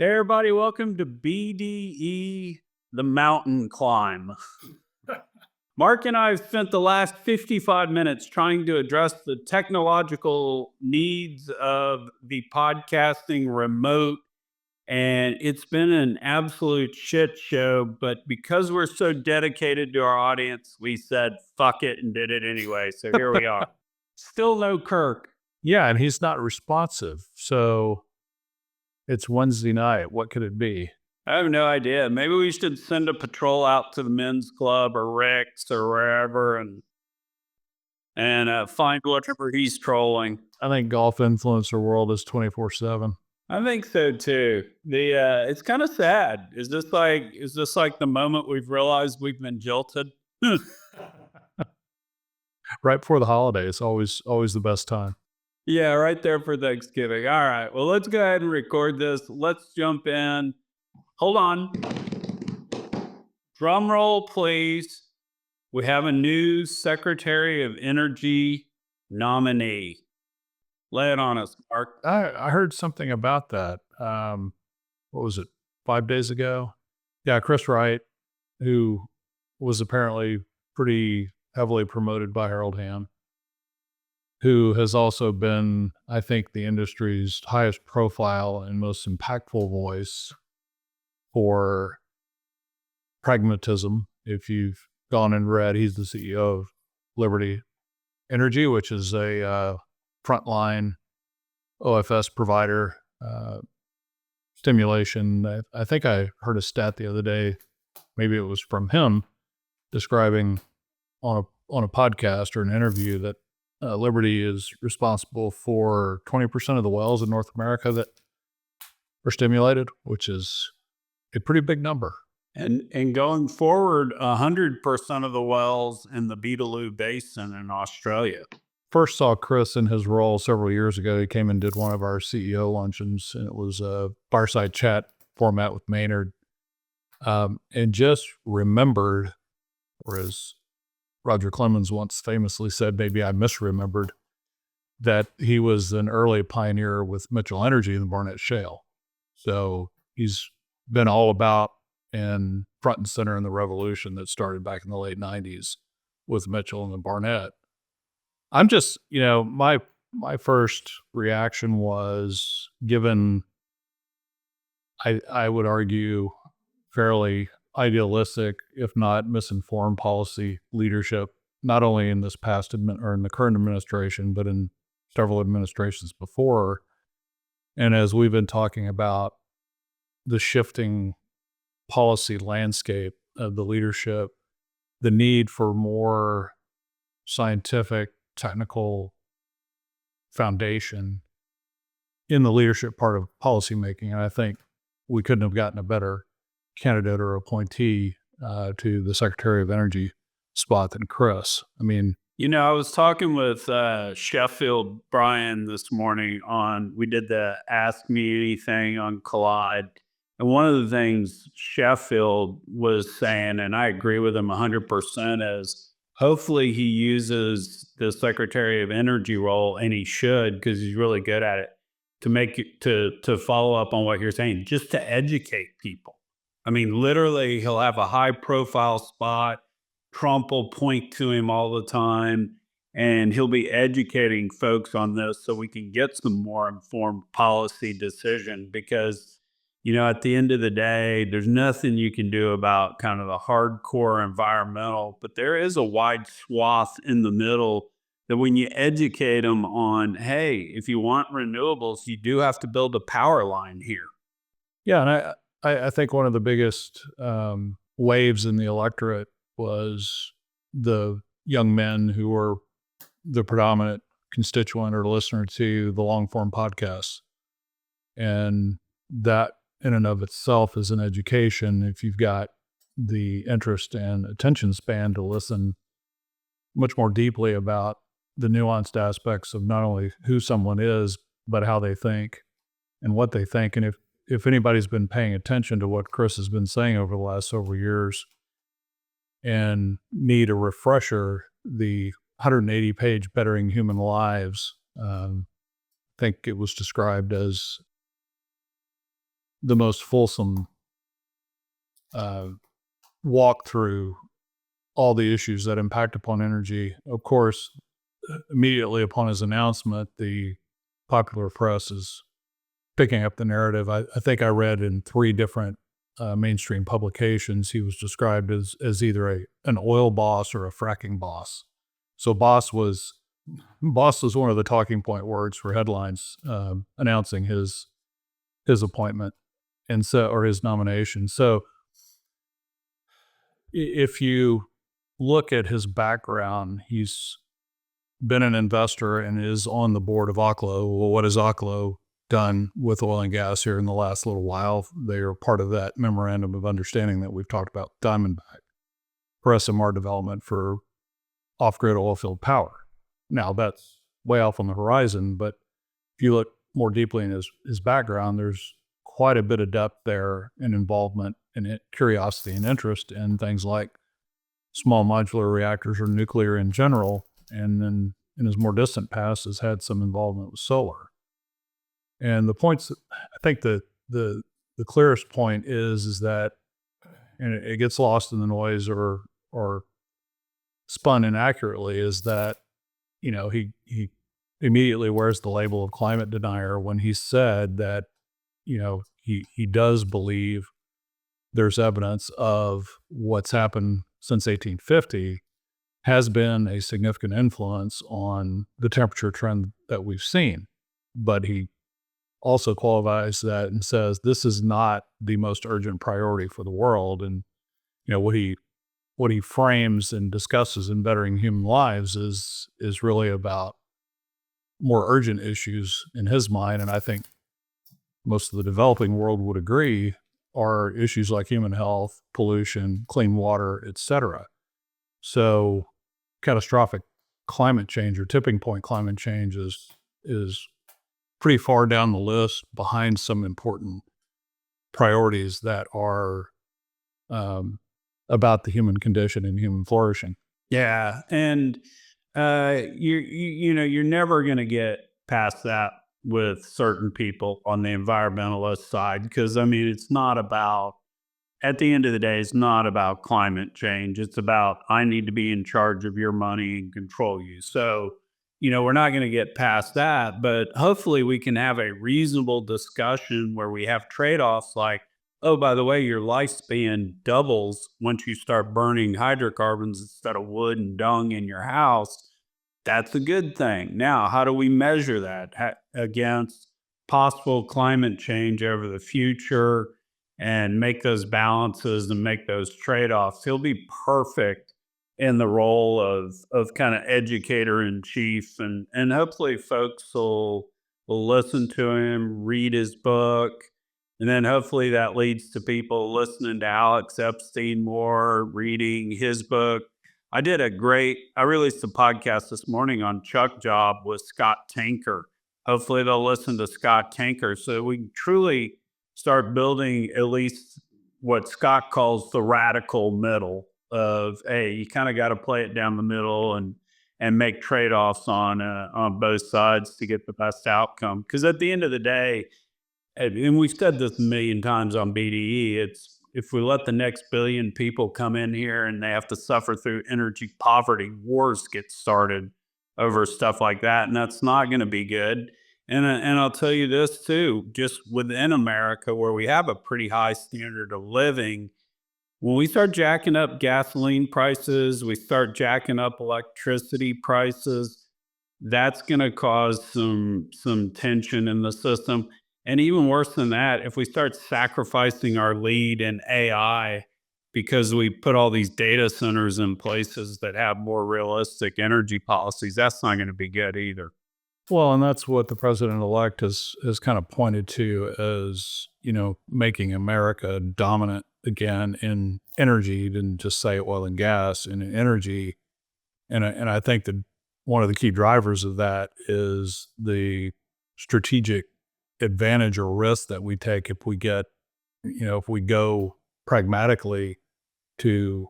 Hey everybody, welcome to BDE, the mountain climb. Mark and I have spent the last 55 minutes trying to address the technological needs of the podcasting remote, and it's been an absolute shit show. But because we're so dedicated to our audience, we said fuck it and did it anyway. So here we are. Still no Kirk. Yeah, and he's not responsive. So it's Wednesday night. What could it be? I have no idea. Maybe we should send a patrol out to the men's club or Rick's or wherever and find whatever he's trolling. I think golf influencer world is 24/7. I think so too. It's kind of sad. Is this like the moment we've realized we've been jilted? Right before the holidays, always the best time. Yeah, right there for Thanksgiving. All right. Well, let's go ahead and record this. Let's jump in. Hold on. Drum roll, please. We have a new Secretary of Energy nominee. Lay it on us, Mark. I heard something about that. What was it? 5 days ago? Yeah, Chris Wright, who was apparently pretty heavily promoted by Harold Hamm, who has also been, I think, the industry's highest profile and most impactful voice for pragmatism. If you've gone and read, he's the CEO of Liberty Energy, which is a frontline OFS provider, stimulation. I think I heard a stat the other day, maybe it was from him, describing on a podcast or an interview that Liberty is responsible for 20% of the wells in North America that are stimulated, which is a pretty big number. And going forward, 100% of the wells in the Beetaloo Basin in Australia. First saw Chris in his role several years ago. He came and did one of our CEO luncheons, and it was a fireside chat format with Maynard. And just remembered, or as Roger Clemens once famously said, maybe I misremembered, that he was an early pioneer with Mitchell Energy in the Barnett Shale. So he's been all about and front and center in the revolution that started back in the late 90s with Mitchell and the Barnett. I'm just, my first reaction was, given, I would argue, fairly idealistic, if not misinformed policy leadership, not only in this past or in the current administration, but in several administrations before. And as we've been talking about the shifting policy landscape of the leadership, the need for more scientific, technical foundation in the leadership part of policymaking. And I think we couldn't have gotten a better candidate or appointee to the Secretary of Energy spot than Chris. I mean, I was talking with Sheffield Brian this morning we did the Ask Me Anything on Collide. And one of the things Sheffield was saying, and I agree with him 100%, is hopefully he uses the Secretary of Energy role, and he should, because he's really good at it, to follow up on what you're saying, just to educate people. I mean, literally, he'll have a high profile spot. Trump will point to him all the time, and he'll be educating folks on this so we can get some more informed policy decision. Because, at the end of the day, there's nothing you can do about kind of the hardcore environmental, but there is a wide swath in the middle that when you educate them on, hey, if you want renewables, you do have to build a power line here. Yeah, and I think one of the biggest waves in the electorate was the young men who were the predominant constituent or listener to the long form podcasts. And that in and of itself is an education if you've got the interest and attention span to listen much more deeply about the nuanced aspects of not only who someone is, but how they think and what they think. And if anybody's been paying attention to what Chris has been saying over the last several years and need a refresher, the 180-page Bettering Human Lives, I think it was described as the most fulsome walk through all the issues that impact upon energy. Of course, immediately upon his announcement, the popular press is picking up the narrative. I think I read in 3 different mainstream publications, he was described as either an oil boss or a fracking boss. So boss was one of the talking point words for headlines announcing his appointment or his nomination. So if you look at his background, he's been an investor and is on the board of Oklo. Well, what has Oklo done with oil and gas here in the last little while? They are part of that memorandum of understanding that we've talked about, Diamondback, for SMR development for off-grid oil field power. Now, that's way off on the horizon, but if you look more deeply in his background, there's quite a bit of depth there and involvement and curiosity and interest in things like small modular reactors or nuclear in general. And then in his more distant past has had some involvement with solar. And the points, I think the clearest point is that, and it gets lost in the noise or spun inaccurately, is that, he immediately wears the label of climate denier when he said that, he does believe there's evidence of what's happened since 1850 has been a significant influence on the temperature trend that we've seen. But he also qualifies that and says this is not the most urgent priority for the world. And, what he frames and discusses in bettering human lives is really about more urgent issues in his mind. And I think most of the developing world would agree are issues like human health, pollution, clean water, etc. So catastrophic climate change or tipping point climate change is pretty far down the list behind some important priorities that are about the human condition and human flourishing. Yeah, and you're never going to get past that with certain people on the environmentalist side, because I mean it's not about, at the end of the day, it's not about climate change. It's about, I need to be in charge of your money and control you. So, we're not going to get past that, but hopefully we can have a reasonable discussion where we have trade-offs like, oh, by the way, your lifespan doubles once you start burning hydrocarbons instead of wood and dung in your house. That's a good thing. Now, how do we measure that against possible climate change over the future and make those balances and make those trade-offs? He'll be perfect in the role of kind of educator in chief, and hopefully folks will listen to him, read his book, and then hopefully that leads to people listening to Alex Epstein more, reading his book. I released a podcast this morning on Chuck Job with Scott Tanker. Hopefully they'll listen to Scott Tanker so we can truly start building at least what Scott calls the radical middle of, hey, you kind of got to play it down the middle and make trade-offs on both sides to get the best outcome. Because at the end of the day, and we've said this a million times on BDE, it's, if we let the next billion people come in here and they have to suffer through energy poverty, wars get started over stuff like that, and that's not going to be good. And I'll tell you this too, just within America, where we have a pretty high standard of living, when we start jacking up gasoline prices, we start jacking up electricity prices, that's going to cause some tension in the system. And even worse than that, if we start sacrificing our lead in AI because we put all these data centers in places that have more realistic energy policies, that's not going to be good either. Well, and that's what the president-elect has kind of pointed to as, making America dominant again in energy. He didn't just say oil and gas, in energy. And I think that one of the key drivers of that is the strategic advantage or risk that we take if we get, if we go pragmatically to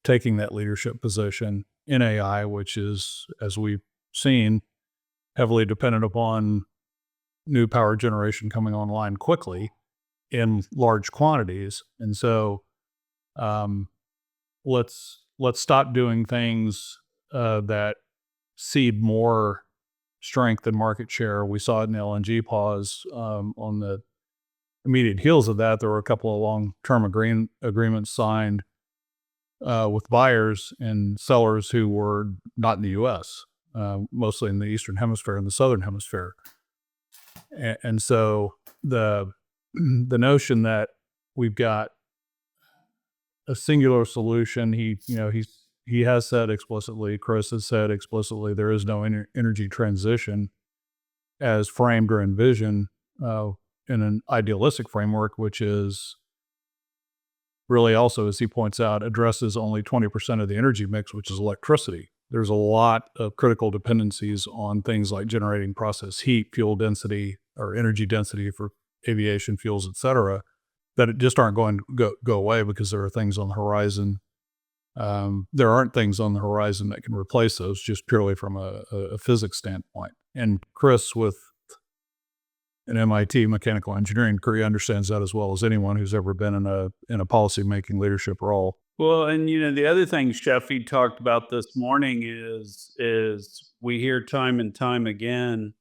taking that leadership position in AI, which is, as we've seen, heavily dependent upon new power generation coming online quickly in large quantities. And so let's stop doing things that cede more strength and market share. We saw it in the LNG pause. On the immediate heels of that, there were a couple of long-term agreements signed with buyers and sellers who were not in the U.S., mostly in the Eastern Hemisphere and the Southern Hemisphere. And so the notion that we've got a singular solution, he has said explicitly, Chris has said explicitly, there is no energy transition as framed or envisioned in an idealistic framework, which is really also, as he points out, addresses only 20% of the energy mix, which is electricity. There's a lot of critical dependencies on things like generating process heat, fuel density, or energy density for aviation fuels, et cetera, that it just aren't going to go away because there are things on the horizon. There aren't things on the horizon that can replace those, just purely from a physics standpoint. And Chris, with an MIT mechanical engineering degree, understands that as well as anyone who's ever been in a policy-making leadership role. Well, and the other thing Sheffy talked about this morning is we hear time and time again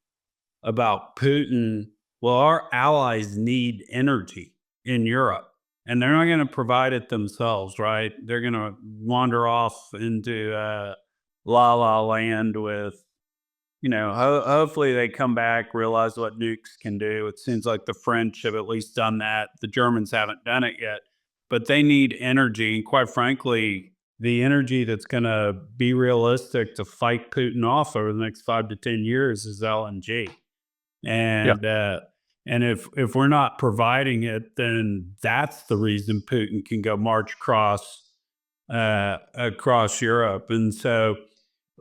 about Putin. Well, our allies need energy in Europe, and they're not going to provide it themselves, right? They're going to wander off into la la land with, hopefully they come back, realize what nukes can do. It seems like the French have at least done that. The Germans haven't done it yet, but they need energy. And quite frankly, the energy that's going to be realistic to fight Putin off over the next 5 to 10 years is LNG. And and if we're not providing it, then that's the reason Putin can go march across Europe. And so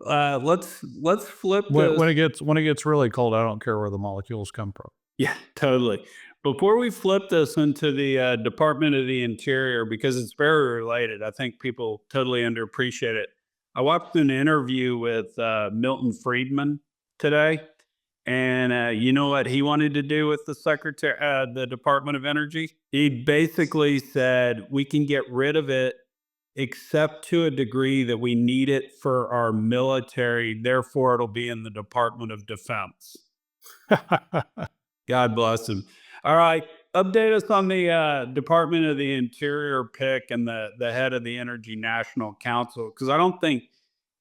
let's flip this. When it gets really cold, I don't care where the molecules come from. Yeah, totally. Before we flip this into the Department of the Interior, because it's very related, I think people totally underappreciate it. I watched an interview with Milton Friedman today, and you know what he wanted to do with the Department of Energy? He basically said we can get rid of it, except to a degree that we need it for our military. Therefore, it'll be in the Department of Defense. God bless him. All right. Update us on the Department of the Interior pick and the head of the Energy National Council. Because I don't think,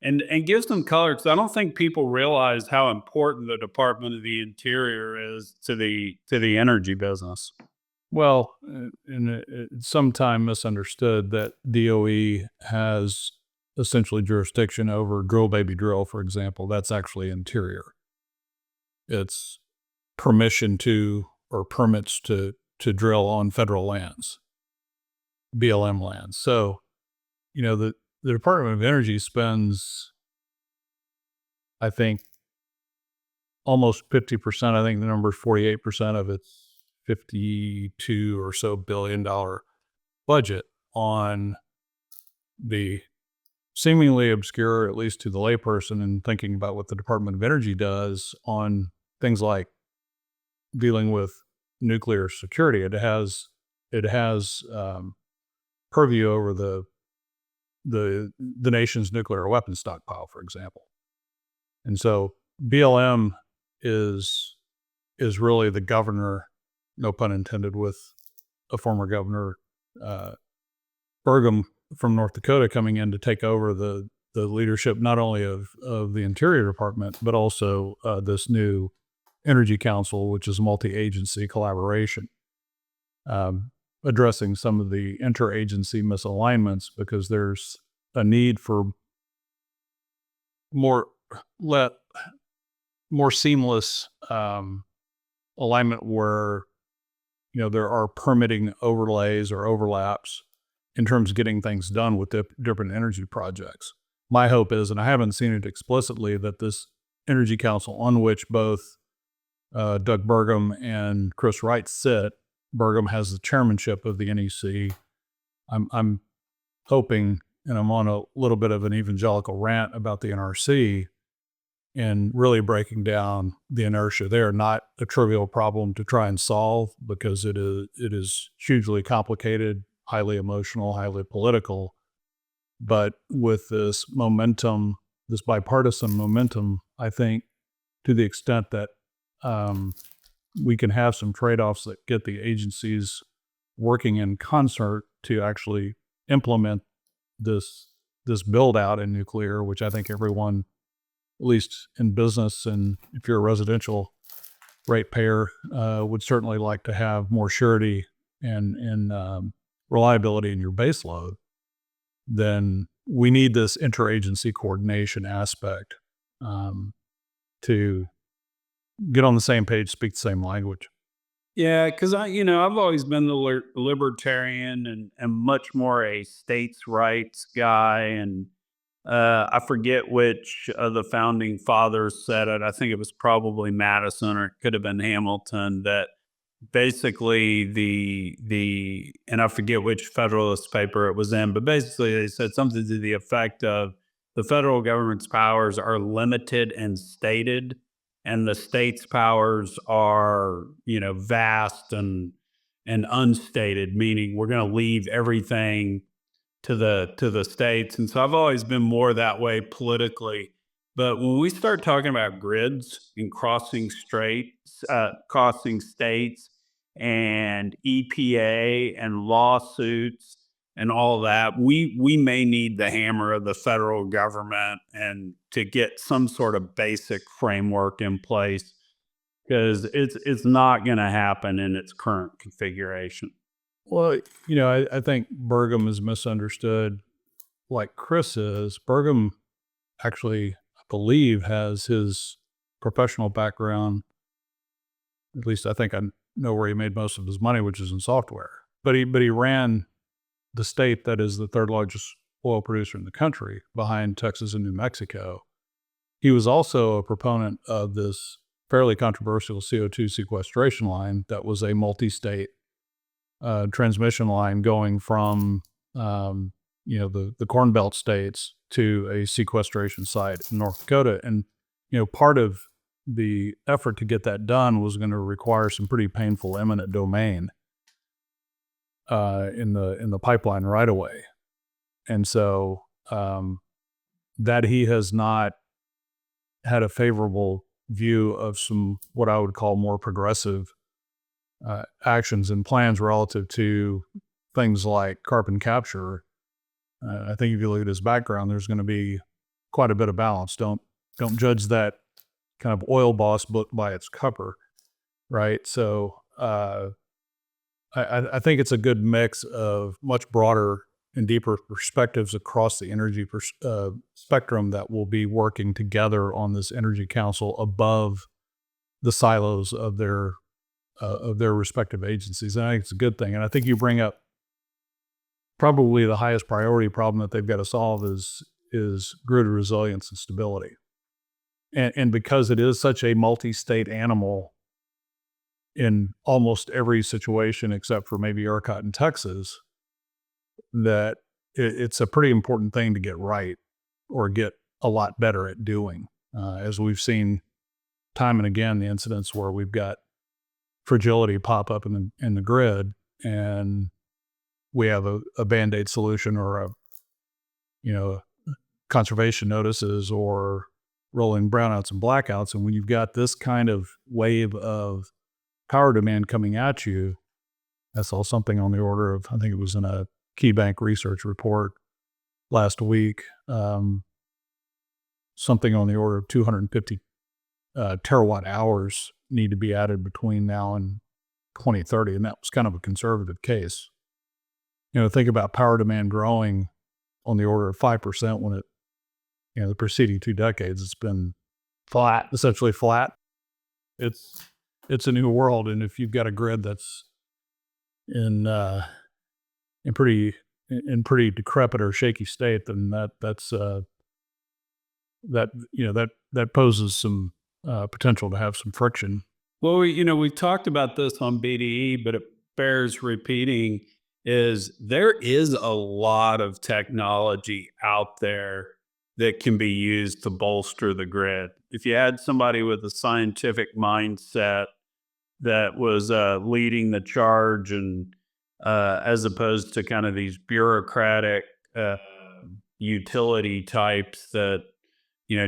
and give some color, because I don't think people realize how important the Department of the Interior is to the energy business. Well, and it's sometimes misunderstood that DOE has essentially jurisdiction over drill baby drill, for example. That's actually Interior. It's permission to or permits to drill on federal lands, BLM lands. So, the Department of Energy spends, I think, almost 50%. I think the number is 48% of its $52 or so billion budget on the seemingly obscure, at least to the layperson, and thinking about what the Department of Energy does on things like dealing with nuclear security. It has purview over the nation's nuclear weapons stockpile, for example. And so BLM is really the governor, no pun intended, with a former governor, Burgum from North Dakota, coming in to take over the leadership, not only of the Interior Department, but also this new Energy Council, which is multi-agency collaboration, addressing some of the interagency misalignments, because there's a need for more seamless alignment where there are permitting overlays or overlaps in terms of getting things done with different energy projects. My hope is, and I haven't seen it explicitly, that this Energy Council, on which both Doug Burgum and Chris Wright sit, Burgum has the chairmanship of the NEC. I'm hoping, and I'm on a little bit of an evangelical rant about the NRC, and really breaking down the inertia. They are not a trivial problem to try and solve because it is hugely complicated, highly emotional, highly political. But with this momentum, this bipartisan momentum, I think to the extent that we can have some trade-offs that get the agencies working in concert to actually implement this build out in nuclear, which I think everyone, at least in business and if you're a residential ratepayer, would certainly like to have more surety and reliability in your base load. Then we need this interagency coordination aspect to get on the same page, speak the same language. Yeah, because I've always been the libertarian and much more a states' rights guy. And I forget which of the founding fathers said it. I think it was probably Madison or it could have been Hamilton that basically and I forget which Federalist paper it was in, but basically they said something to the effect of the federal government's powers are limited and stated, and the state's powers are, vast and unstated, meaning we're going to leave everything to the states. And so I've always been more that way politically. But when we start talking about grids and crossing states and EPA and lawsuits and all that, we may need the hammer of the federal government and to get some sort of basic framework in place because it's not going to happen in its current configuration. Well, I think Burgum is misunderstood like Chris is. Burgum actually, I believe, has his professional background. At least I think I know where he made most of his money, which is in software. But he ran the state that is the third largest oil producer in the country behind Texas and New Mexico. He was also a proponent of this fairly controversial CO2 sequestration line that was a multi-state transmission line going from the Corn Belt states to a sequestration site in North Dakota. And part of the effort to get that done was going to require some pretty painful eminent domain in the pipeline right away. And so that he has not had a favorable view of some what I would call more progressive actions and plans relative to things like carbon capture. I think if you look at his background, there's going to be quite a bit of balance. Don't judge that kind of oil boss book by its cover, right? So I think it's a good mix of much broader and deeper perspectives across the energy spectrum that will be working together on this energy council above the silos of their respective agencies. And I think it's a good thing. And I think you bring up probably the highest priority problem that they've got to solve is grid resilience and stability. And because it is such a multi-state animal in almost every situation except for maybe ERCOT in Texas, that it's a pretty important thing to get right or get a lot better at doing. As we've seen time and again, the incidents where we've got fragility pop up in the grid and we have a Band-Aid solution or conservation notices or rolling brownouts and blackouts. And when you've got this kind of wave of power demand coming at you, I saw something on the order of, I think it was in a KeyBank research report last week, something on the order of 250 terawatt hours need to be added between now and 2030. And that was kind of a conservative case. Think about power demand growing on the order of 5% when the preceding 2 decades, it's been essentially flat. It's a new world. And if you've got a grid that's in pretty decrepit or shaky state, then that poses some potential to have some friction. Well, we've talked about this on BDE, but it bears repeating there is a lot of technology out there that can be used to bolster the grid. somebody with a scientific mindset that was leading the charge, and as opposed to kind of these bureaucratic uh, utility types that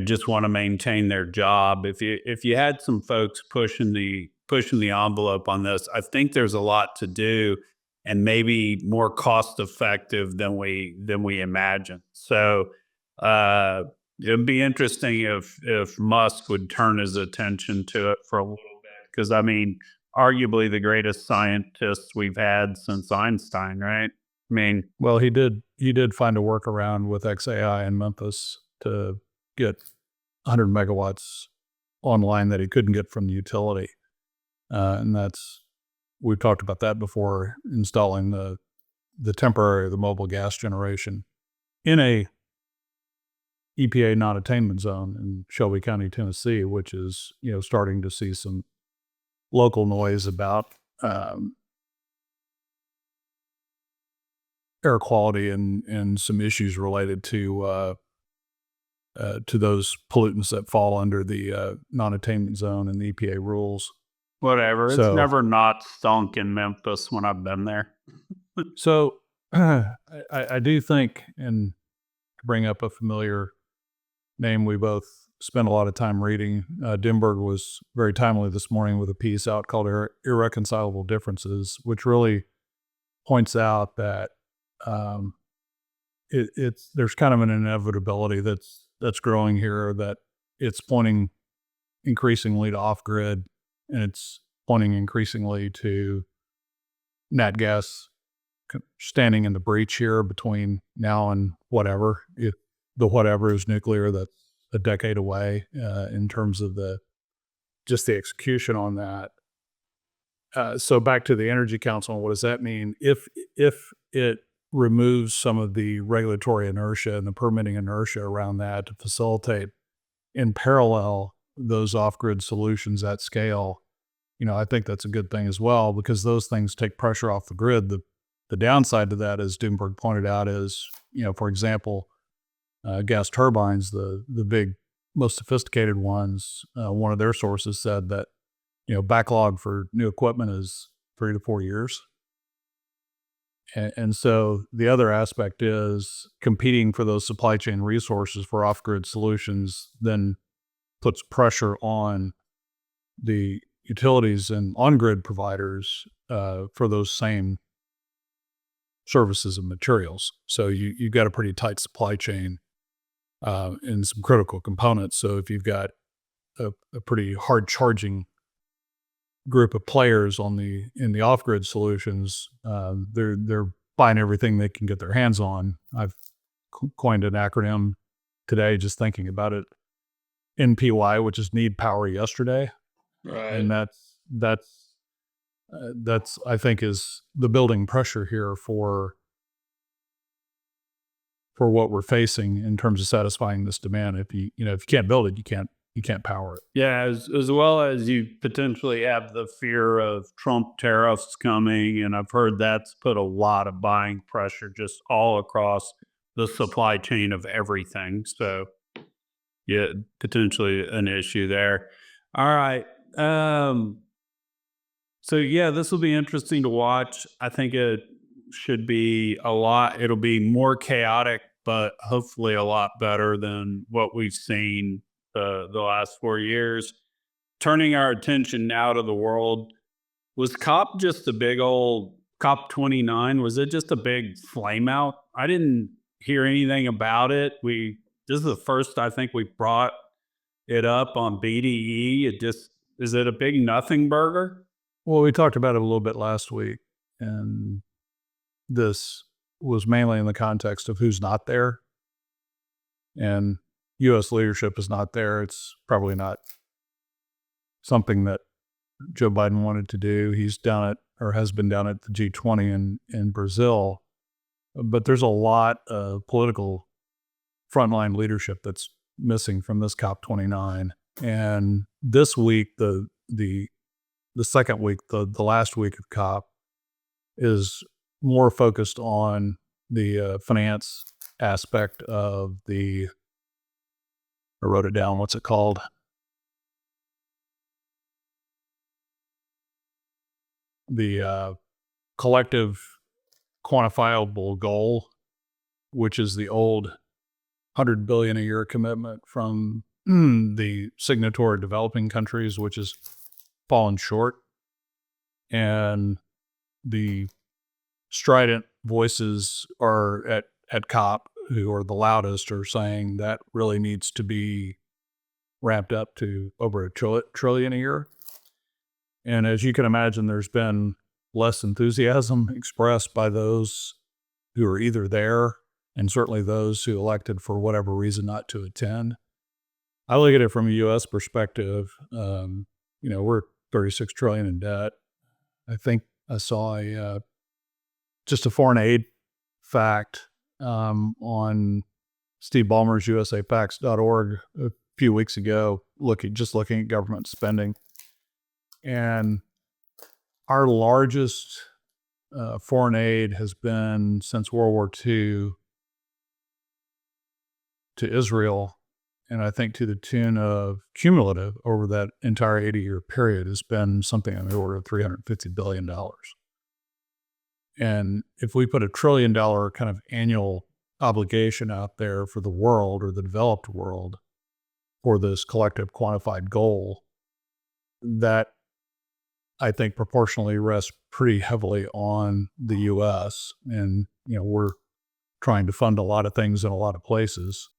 just want to maintain their job. If you had some folks pushing the envelope on this, I think there's a lot to do, and maybe more cost effective than we imagine. So it'd be interesting if Musk would turn his attention to it for a little bit, because I mean, arguably the greatest scientist we've had since Einstein, right? I mean, Well, he did find a workaround with XAI in Memphis to get 100 megawatts online that he couldn't get from the utility. And we've talked about that before, installing the the mobile gas generation in a EPA non-attainment zone in Shelby County, Tennessee, which is, starting to see some local noise about air quality and some issues related to those pollutants that fall under the non-attainment zone and the EPA rules. whatever. It's So, never not stunk in Memphis when I've been there. so I do think, and to bring up a familiar name we both spent a lot of time reading, Dimberg was very timely this morning with a piece out called Irreconcilable Differences, which really points out that there's kind of an inevitability that's growing here, that it's pointing increasingly to off-grid, and it's pointing increasingly to nat gas standing in the breach here between now and whatever. If the whatever is nuclear, that's a decade away in terms of just the execution on that. So back to the Energy Council, what does that mean? If it removes some of the regulatory inertia and the permitting inertia around that to facilitate in parallel those off-grid solutions at scale, I think that's a good thing as well, because those things take pressure off the grid. The downside to that, as Doomberg pointed out, is, for example, gas turbines, the big, most sophisticated ones, one of their sources said that, backlog for new equipment is 3 to 4 years. And so the other aspect is competing for those supply chain resources for off-grid solutions then puts pressure on the utilities and on-grid providers for those same services and materials. So you've got a pretty tight supply chain in some critical components. So if you've got a pretty hard charging group of players in the off-grid solutions, they're buying everything they can get their hands on. I've coined an acronym today just thinking about it, NPY, which is need power yesterday. Right. And that's I think is the building pressure here for what we're facing in terms of satisfying this demand. If you can't build it, you can't power it. Yeah, as well as you potentially have the fear of Trump tariffs coming, and I've heard that's put a lot of buying pressure just all across the supply chain of everything. So, yeah, potentially an issue there. All right. So yeah, this will be interesting to watch. I think it should be it'll be more chaotic, but hopefully a lot better than what we've seen the last 4 years. Turning our attention now to the world, was COP just a big old COP29? Was it just a big flame out? I didn't hear anything about it. This is the first I think we brought it up on BDE. Is it a big nothing burger? Well, we talked about it a little bit last week, and this was mainly in the context of who's not there. And U.S. leadership is not there. It's probably not something that Joe Biden wanted to do. He's done it, or has been down at the G20 in Brazil. But there's a lot of political frontline leadership that's missing from this COP29. And this week, the second week, the last week of COP, is more focused on the finance aspect of I wrote it down, what's it called? the collective quantifiable goal, which is the old 100 billion a year commitment from the signatory developing countries, which has fallen short. And the strident voices are at COP, who are the loudest, are saying that really needs to be ramped up to over a trillion a year. And as you can imagine, there's been less enthusiasm expressed by those who are either there, and certainly those who elected for whatever reason not to attend. I look at it from a U.S. perspective. We're 36 trillion in debt. I think I saw just a foreign aid fact on Steve Ballmer's usafacts.org a few weeks ago, looking at government spending. And our largest foreign aid has been since World War II to Israel, and I think to the tune of cumulative over that entire 80-year period has been something on the order of $350 billion. And if we put $1 trillion kind of annual obligation out there for the world or the developed world for this collective quantified goal, that I think proportionally rests pretty heavily on the U.S. And, we're trying to fund a lot of things in a lot of places.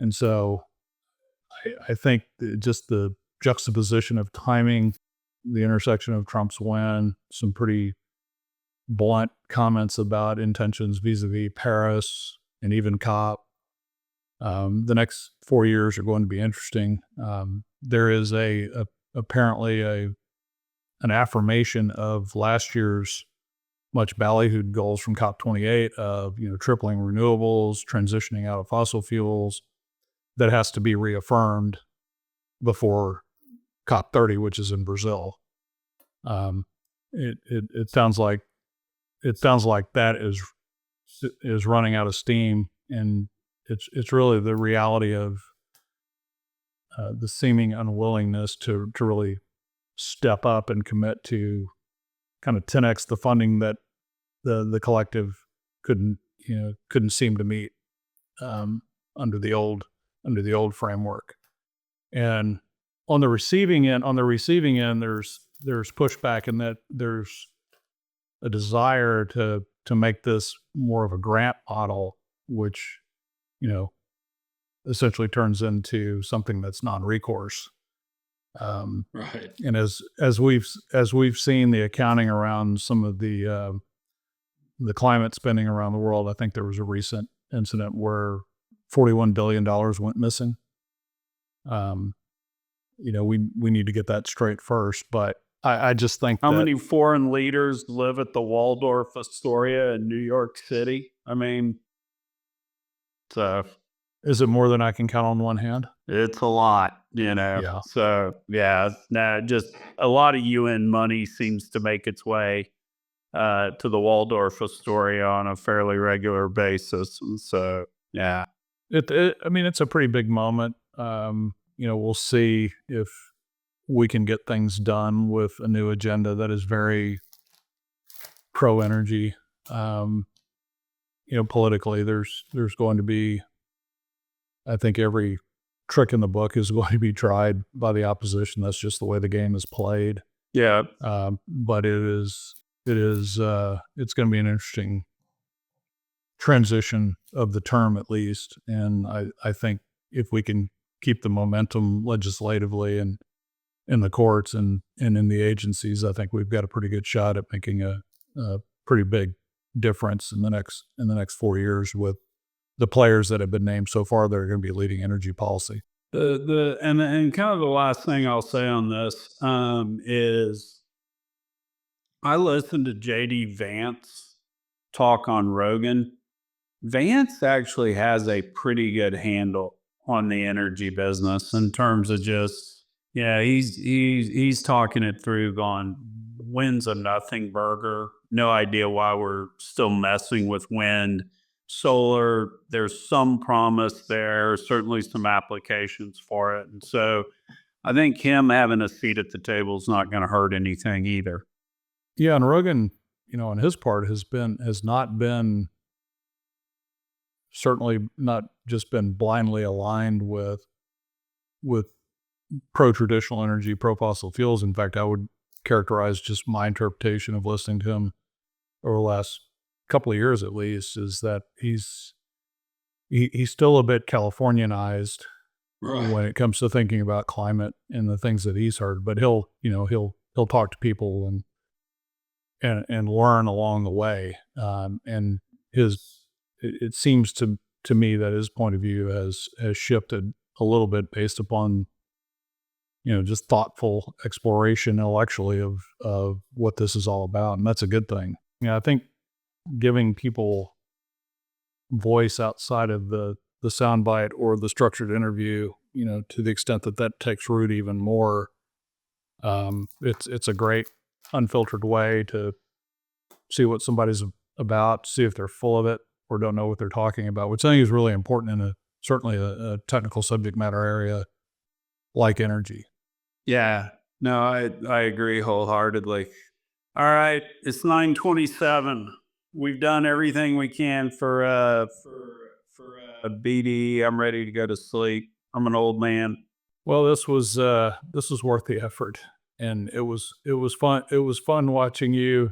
And so I think just the juxtaposition of timing, the intersection of Trump's win, some pretty blunt comments about intentions vis-a-vis Paris and even COP. The next 4 years are going to be interesting. There is apparently an affirmation of last year's much ballyhooed goals from COP28 of tripling renewables, transitioning out of fossil fuels. That has to be reaffirmed before COP30, which is in Brazil. It sounds like that is running out of steam, and it's really the reality of the seeming unwillingness to really step up and commit to kind of 10x the funding that the collective couldn't seem to meet under the old framework. And on the receiving end, there's pushback in that there's a desire to make this more of a grant model, which essentially turns into something that's non-recourse. Right. And as we've seen the accounting around some of the climate spending around the world, I think there was a recent incident where $41 billion went missing. We need to get that straight first, but I just think how many foreign leaders live at the Waldorf Astoria in New York City? I mean, so is it more than I can count on one hand? It's a lot, Yeah. So just a lot of UN money seems to make its way to the Waldorf Astoria on a fairly regular basis. And so, yeah. It's a pretty big moment. We'll see if we can get things done with a new agenda that is very pro-energy. Politically, there's going to be, I think every trick in the book is going to be tried by the opposition. That's just the way the game is played. Yeah. But it's going to be an interesting transition of the term, at least. And I think if we can keep the momentum legislatively and in the courts and in the agencies, I think we've got a pretty good shot at making a pretty big difference in the next 4 years with the players that have been named so far that are going to be leading energy policy. And kind of the last thing I'll say on this is I listened to JD Vance talk on Rogan. Vance actually has a pretty good handle on the energy business in terms of just, he's talking it through, going, wind's a nothing burger. No idea why we're still messing with wind. Solar, there's some promise there, certainly some applications for it. And so I think him having a seat at the table is not going to hurt anything either. Yeah, and Rogan, on his part has not been, certainly not just been blindly aligned with pro-traditional energy, pro-fossil fuels. In fact, I would characterize just my interpretation of listening to him over the last couple of years at least is that he's still a bit Californianized when it comes to thinking about climate and the things that he's heard. But he'll talk to people and learn along the way. And it seems to me that his point of view has shifted a little bit based upon just thoughtful exploration intellectually of what this is all about, and that's a good thing. I think giving people voice outside of the soundbite or the structured interview, to the extent that takes root even more, it's a great unfiltered way to see what somebody's about, see if they're full of it or don't know what they're talking about, which I think is really important in certainly a technical subject matter area like energy. Yeah, no, I agree wholeheartedly. All right, it's 9:27. We've done everything we can for BDE. I'm ready to go to sleep. I'm an old man. Well, this was worth the effort, and it was fun. It was fun watching you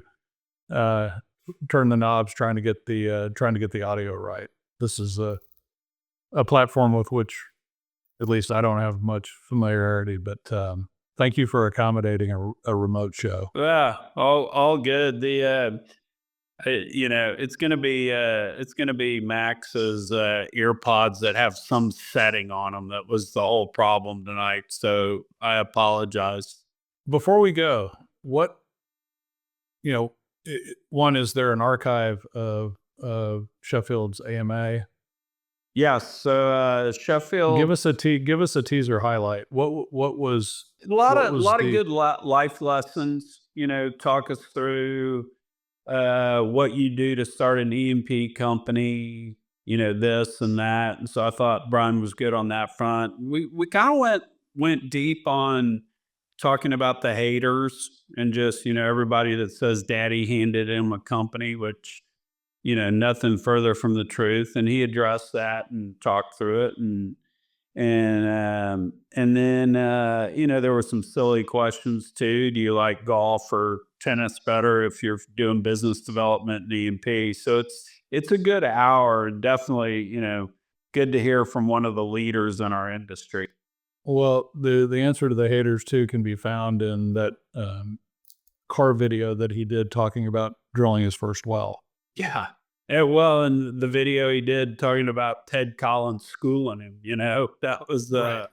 turn the knobs trying to get the audio right. This is a platform with which at least I don't have much familiarity, but thank you for accommodating a remote show. Yeah, all good. It's gonna be Max's earpods that have some setting on them. That was the whole problem tonight. So I apologize. Before we go, what one, is there an archive of Sheffield's AMA? Yes. So Sheffield. Give us a teaser highlight. What was A lot of good life lessons. Talk us through what you do to start an E&P company. This and that. And so I thought Brian was good on that front. We kind of went deep on talking about the haters and just everybody that says daddy handed him a company, which nothing further from the truth. And he addressed that and talked through it. And then there were some silly questions too. Do you like golf or tennis better if you're doing business development in E&P? So it's a good hour. Definitely, good to hear from one of the leaders in our industry. Well, the answer to the haters too can be found in that car video that he did talking about drilling his first well. Yeah. Well, and the video he did talking about Ted Collins schooling him, that was Right.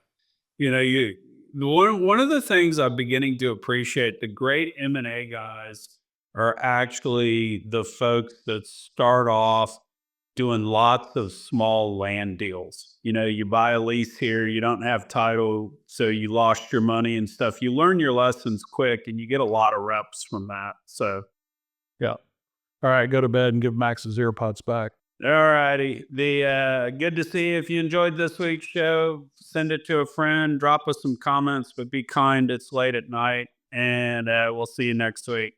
one of the things I'm beginning to appreciate. The great M&A guys are actually the folks that start off doing lots of small land deals. You buy a lease here, you don't have title, so you lost your money and stuff. You learn your lessons quick, and you get a lot of reps from that. So, yeah. All right, go to bed and give Max his earpods back. All righty. Good to see you. If you enjoyed this week's show, send it to a friend, drop us some comments, but be kind. It's late at night, and we'll see you next week.